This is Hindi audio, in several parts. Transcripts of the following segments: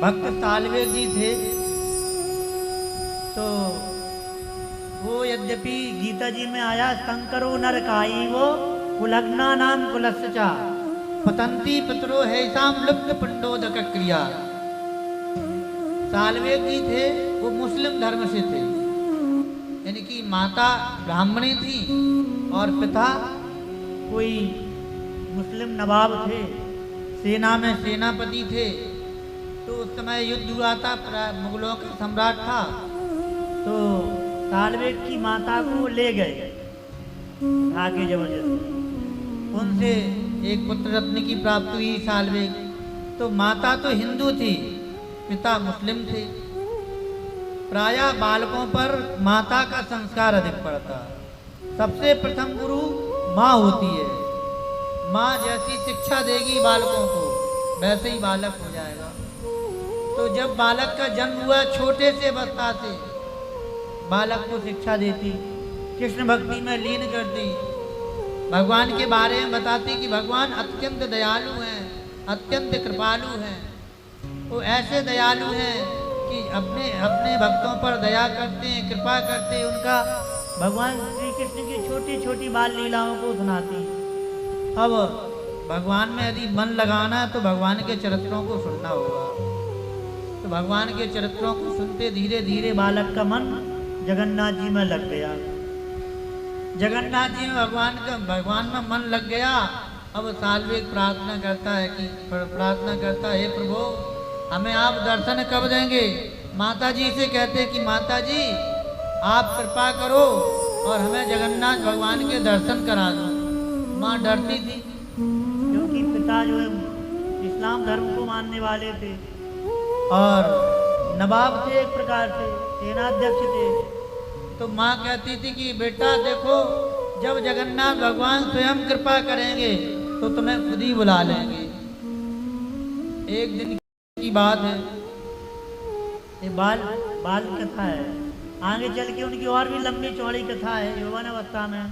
भक्त साल्वेग जी थे। तो वो यद्यपि गीता जी में आया शंकरो नरकाई वो कुलग्ना नाम कुलस्चा पतंती पितरो है लुप्त पिंडोदक क्रिया। साल्वेग जी थे वो मुस्लिम धर्म से थे, यानी कि माता ब्राह्मणी थी और पिता कोई मुस्लिम नवाब थे, सेना में सेनापति थे। तो उस समय युद्ध हुआ था, मुगलों का सम्राट था। तो साल्वेग की माता को ले गए आगे जबरदस्ती, उनसे एक पुत्र रत्न की प्राप्ति हुई साल्वेग। तो माता तो हिंदू थी, पिता मुस्लिम थे। प्रायः बालकों पर माता का संस्कार अधिक पड़ता। सबसे प्रथम गुरु माँ होती है। माँ जैसी शिक्षा देगी बालकों को, वैसे ही बालक हो जाएगा। तो जब बालक का जन्म हुआ, छोटे से अवस्था से बालक को शिक्षा देती, कृष्ण भक्ति में लीन करती, भगवान के बारे में बताती कि भगवान अत्यंत दयालु हैं, अत्यंत कृपालु हैं। वो ऐसे दयालु हैं कि अपने अपने भक्तों पर दया करते हैं, कृपा करते हैं। उनका भगवान श्री कृष्ण की छोटी छोटी बाल लीलाओं को सुनाती। अब भगवान में यदि मन लगाना है तो भगवान के चरित्रों को सुनना होगा। तो भगवान के चरित्रों को सुनते धीरे धीरे बालक का मन जगन्नाथ जी में लग गया। जगन्नाथ जी में भगवान में मन लग गया। अब साल्वेग प्रार्थना करता है हे प्रभु, हमें आप दर्शन कब देंगे। माता जी से कहते हैं कि माता जी आप कृपा करो और हमें जगन्नाथ भगवान के दर्शन करा दो। माँ डरती थी क्योंकि पिता जो है इस्लाम धर्म को मानने वाले थे और नवाब थे, एक प्रकार से सेनाध्यक्ष थे। तो माँ कहती थी कि बेटा देखो, जब जगन्नाथ भगवान स्वयं कृपा करेंगे तो तुम्हें खुद ही बुला लेंगे। एक दिन की बात है, ये बाल कथा है। आगे चल के उनकी और भी लंबी चौड़ी कथा है। यौवन अवस्था में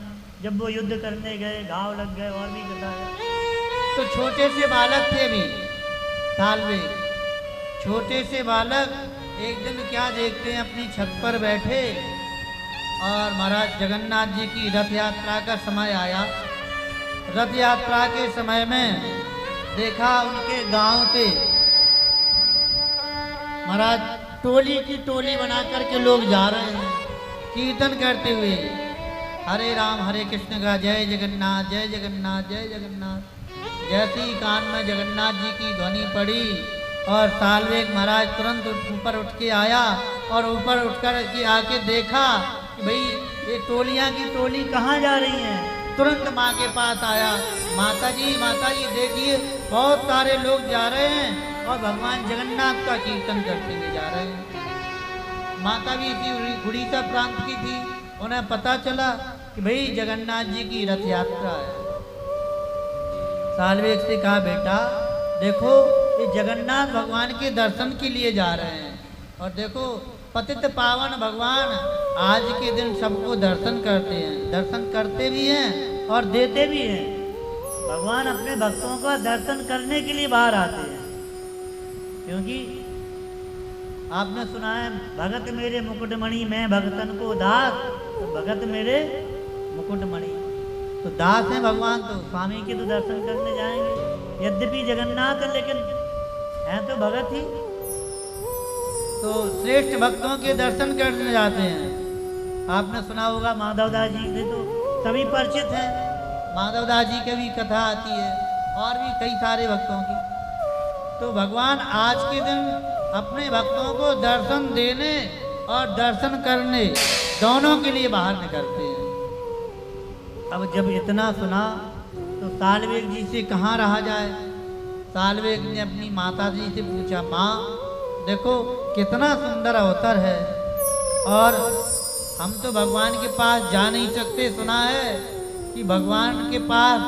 जब वो युद्ध करने गए, घाव लग गए, और भी कथा है। तो छोटे से बालक थे भी साल्वेग, छोटे से बालक एक दिन क्या देखते हैं, अपनी छत पर बैठे और महाराज जगन्नाथ जी की रथ यात्रा का समय आया। रथ यात्रा के समय में देखा उनके गांव से महाराज टोली की टोली बना करके लोग जा रहे हैं कीर्तन करते हुए, हरे राम हरे कृष्ण का जय जगन्नाथ जय जगन्नाथ जय जगन्नाथ। जैसे ही कान में जगन्नाथ जी की ध्वनि पड़ी और साल्वेग महाराज तुरंत ऊपर उठ के आया और ऊपर उठकर के आके देखा कि भाई ये टोलियां की टोली कहाँ जा रही हैं। तुरंत माँ के पास आया, माता जी देखिए बहुत सारे लोग जा रहे हैं और भगवान जगन्नाथ का कीर्तन करते हुए जा रहे हैं। माता भी इसी उड़ीसा प्रांत की थी, उन्हें पता चला कि भाई जगन्नाथ जी की रथ यात्रा है। साल्वेग से कहा बेटा देखो, ये जगन्नाथ भगवान के दर्शन के लिए जा रहे हैं और देखो पतित पावन भगवान आज के दिन सबको दर्शन करते हैं, दर्शन करते भी हैं और देते भी हैं। भगवान अपने भक्तों का दर्शन करने के लिए बाहर आते हैं, क्योंकि आपने सुना है भगत मेरे मुकुटमणि मैं भगतन को दास, तो भगत मेरे मुकुटमणि, तो दास हैं भगवान, तो स्वामी के तो दर्शन करने जाएंगे। यद्यपि जगन्नाथ है लेकिन हैं तो भगत ही, तो श्रेष्ठ भक्तों के दर्शन करने जाते हैं। आपने सुना होगा माधवदास जी से तो सभी परिचित हैं, माधवदास जी की भी कथा आती है और भी कई सारे भक्तों की। तो भगवान आज के दिन अपने भक्तों को दर्शन देने और दर्शन करने दोनों के लिए बाहर निकलते हैं। अब जब इतना सुना तो साल्वेग जी से कहाँ रहा जाए। साल्वेग ने अपनी माता जी से पूछा, माँ देखो कितना सुंदर अवसर है और हम तो भगवान के पास जा नहीं सकते। सुना है कि भगवान के पास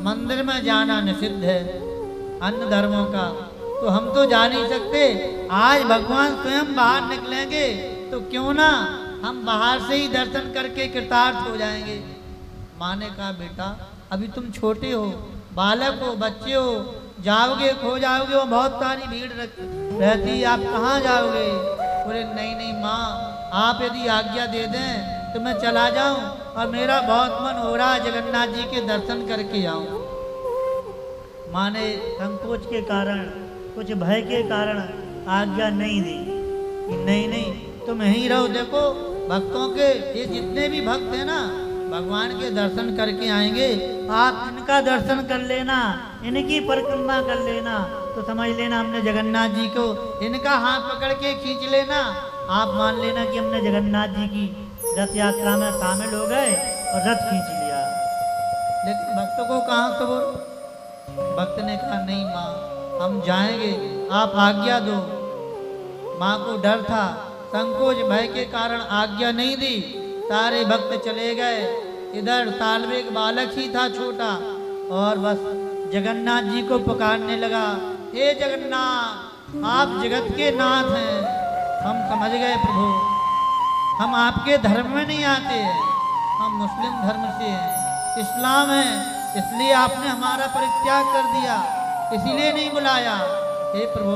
मंदिर में जाना निषिद्ध है अन्य धर्मों का, तो हम तो जा नहीं सकते। आज भगवान स्वयं बाहर निकलेंगे तो क्यों ना हम बाहर से ही दर्शन करके कृतार्थ हो जाएंगे। माँ ने कहा बेटा अभी तुम छोटे हो, बालक हो, बच्चे हो, जाओगे खो जाओगे, वो बहुत सारी भीड़ रहती, आप कहाँ जाओगे? बोले नहीं नहीं माँ, आप यदि आज्ञा दे दें तो मैं चला जाऊं, और मेरा बहुत मन हो रहा है जगन्नाथ जी के दर्शन करके आऊं। माँ ने संकोच के कारण, कुछ भय के कारण आज्ञा नहीं दी कि नहीं नहीं तुम यहीं रहो। देखो भक्तों के, ये जितने भी भक्त हैं ना, भगवान के दर्शन करके आएंगे, आप इनका दर्शन कर लेना, इनकी परिक्रमा कर लेना, तो समझ लेना हमने जगन्नाथ जी को, इनका हाथ पकड़ के खींच लेना, आप मान लेना कि हमने जगन्नाथ जी की रथ यात्रा में शामिल हो गए और रथ खींच लिया। लेकिन भक्तों को कहाँ तो बोल, भक्त ने कहा नहीं माँ हम जाएंगे, आप आज्ञा दो। माँ को डर था, संकोच भय के कारण आज्ञा नहीं दी, सारे भक्त चले गए। इधर साल्वेग बालक ही था छोटा, और बस जगन्नाथ जी को पुकारने लगा, हे जगन्नाथ आप जगत के नाथ हैं, हम समझ गए प्रभु, हम आपके धर्म में नहीं आते हैं, हम मुस्लिम धर्म से हैं, इस्लाम है, इसलिए आपने हमारा परित्याग कर दिया, इसीलिए नहीं बुलाया। हे प्रभु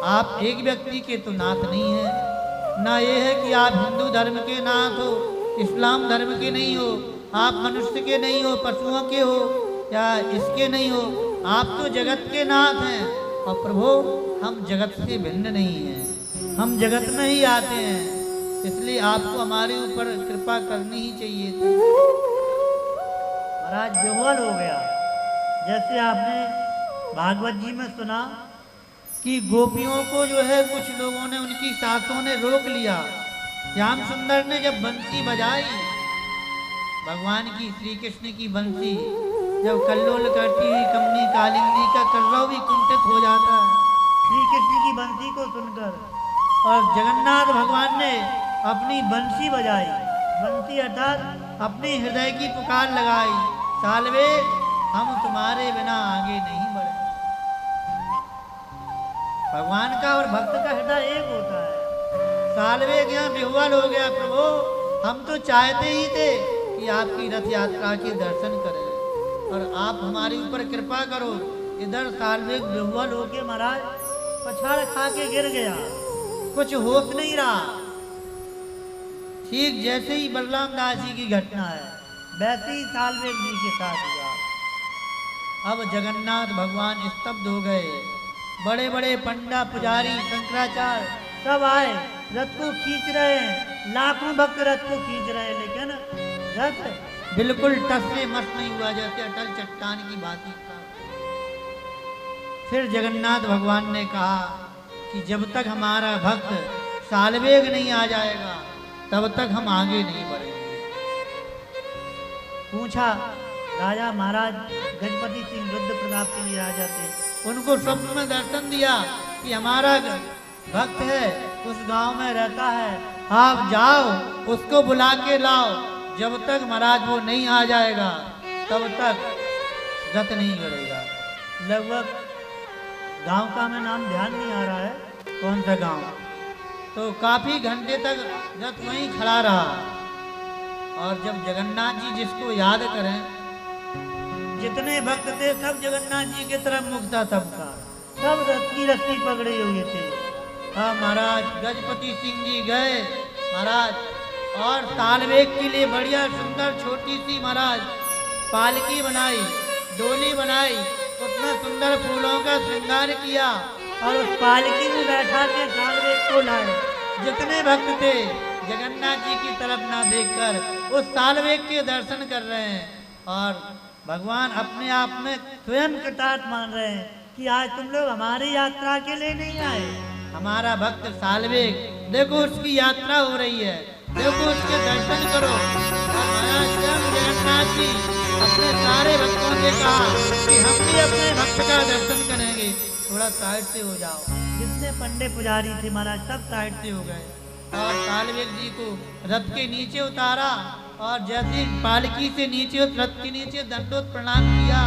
आप एक व्यक्ति के तो नाथ नहीं हैं, ना ये है कि आप हिंदू धर्म के नाथ हो, इस्लाम धर्म के नहीं हो, आप मनुष्य के नहीं हो, पशुओं के हो या इसके नहीं हो, आप तो जगत के नाथ हैं। और प्रभु हम जगत से भिन्न नहीं हैं, हम जगत में ही आते हैं, इसलिए आपको हमारे ऊपर कृपा करनी ही चाहिए थी। महाराज बेहोल हो गया। जैसे आपने भागवत जी में सुना कि गोपियों को जो है कुछ लोगों ने, उनकी सासों ने रोक लिया। श्याम सुंदर ने जब बंसी बजाई, भगवान की, श्री कृष्ण की बंसी जब कल्लोल करती हुई कमनी कालिंदी का कल्लव भी कुंठित हो जाता है श्री कृष्ण की बंसी को सुनकर। और जगन्नाथ भगवान ने अपनी बंसी बजाई, बंसी अर्थात अपने हृदय की पुकार लगाई, साल्वे हम तुम्हारे बिना आगे नहीं बढ़े। भगवान का और भक्त का हृदय एक होता है। साल्वे यहाँ बेहुल हो गया, प्रभु हम तो चाहते ही थे कि आपकी रथ यात्रा के दर्शन करें और आप हमारे ऊपर कृपा करो। इधर साल्वे बेहुल होके महाराज पछाड़ खा के गिर गया, कुछ होश नहीं रहा। ठीक जैसे ही बलराम दास जी की घटना है, वैसे ही साल्वे जी के साथ हुआ। अब जगन्नाथ भगवान स्तब्ध हो गए। बड़े बड़े पंडा पुजारी शंकराचार्य सब आए, रथ को खींच रहे हैं, लाखों भक्त रथ को खींच रहे हैं, लेकिन रथ बिल्कुल टस से मस नहीं हुआ, जैसे अटल चट्टान की बात था। फिर जगन्नाथ भगवान ने कहा कि जब तक हमारा भक्त साल्वेग नहीं आ जाएगा तब तक हम आगे नहीं बढ़ेंगे। पूछा राजा महाराज गजपति सिंह रुद्र प्रताप सिंह राजा थे, उनको स्वप्न में दर्शन दिया कि हमारा भक्त है, उस गांव में रहता है, आप जाओ उसको बुला के लाओ। जब तक महाराज वो नहीं आ जाएगा तब तक रथ नहीं गड़ेगा। लगभग गांव का मैं नाम ध्यान नहीं आ रहा है कौन सा गांव, तो काफी घंटे तक रथ वहीं खड़ा रहा। और जब जगन्नाथ जी जिसको याद करें, जितने भक्त थे सब जगन्नाथ जी की तरफ मुख था, सबका सब रथ की रस्सी पकड़े हुए थे। हाँ महाराज गजपति सिंह जी गए महाराज, और साल्वेग के लिए बढ़िया सुंदर छोटी सी महाराज पालकी बनाई, डोली बनाई, उतना सुंदर फूलों का श्रृंगार किया और उस पालकी में बैठा के साल्वेग को लाए। जितने भक्त थे जगन्नाथ जी की तरफ ना देखकर उस साल्वेग के दर्शन कर रहे हैं, और भगवान अपने आप में स्वयं कृतार्थ मान रहे हैं कि आज तुम लोग हमारी यात्रा के लिए नहीं आए, हमारा भक्त साल्वेग देखो उसकी यात्रा हो रही है, देखो उसके दर्शन करो। और महाराज जगन्नाथ जी अपने सारे भक्तों से कहा कि हम भी अपने भक्त का दर्शन करेंगे, थोड़ा साइड से हो जाओ। जितने पंडे पुजारी थे महाराज सब साइड से हो गए, और साल्वेग जी को रथ के नीचे उतारा, और जैसे पालकी से नीचे उस रथ के नीचे दंडोत प्रणाम किया।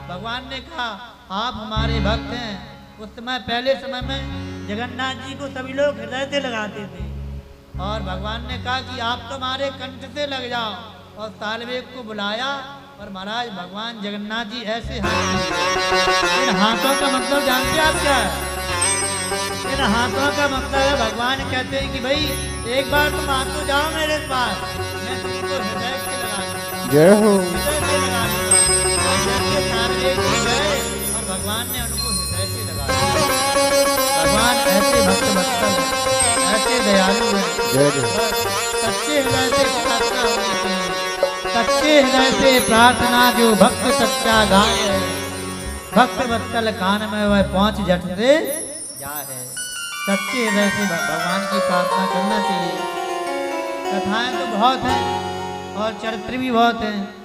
भगवान ने कहा आप हमारे भक्त हैं। उस समय पहले समय में जगन्नाथ जी को सभी लोग हृदय से लगाते थे, और भगवान ने कहा कि आप तो हमारे कंठ से लग जाओ। और साल्वेग को बुलाया और महाराज भगवान जगन्नाथ जी ऐसे हाथ, इन हाथों का मतलब जानते आप क्या है? इन हाथों का मतलब है भगवान कहते हैं कि भाई एक बार तुम हाथों जाओ मेरे पास, मैं तुमको हृदय से लगा दूंगा, जय हो। हृदय से लगा दूंगा। और जैसे नारदेव जी गए और भगवान ने उनको हृदय से लगा दिया। भगवान ऐसे भक्त वत्सल हैं, ऐसे दयालु हैं। जय जय। सच्चे हृदय से प्रार्थना होनी चाहिए। सच्चे हृदय से प्रार्थना जो भक्त सच्चा गाए, भक्त वत्सल कान में वह पहुंच झट से जाए। सच्चे हृदय से भगवान की प्रार्थना करना चाहिए। कथाएं तो बहुत हैं और चरित्र भी बहुत हैं।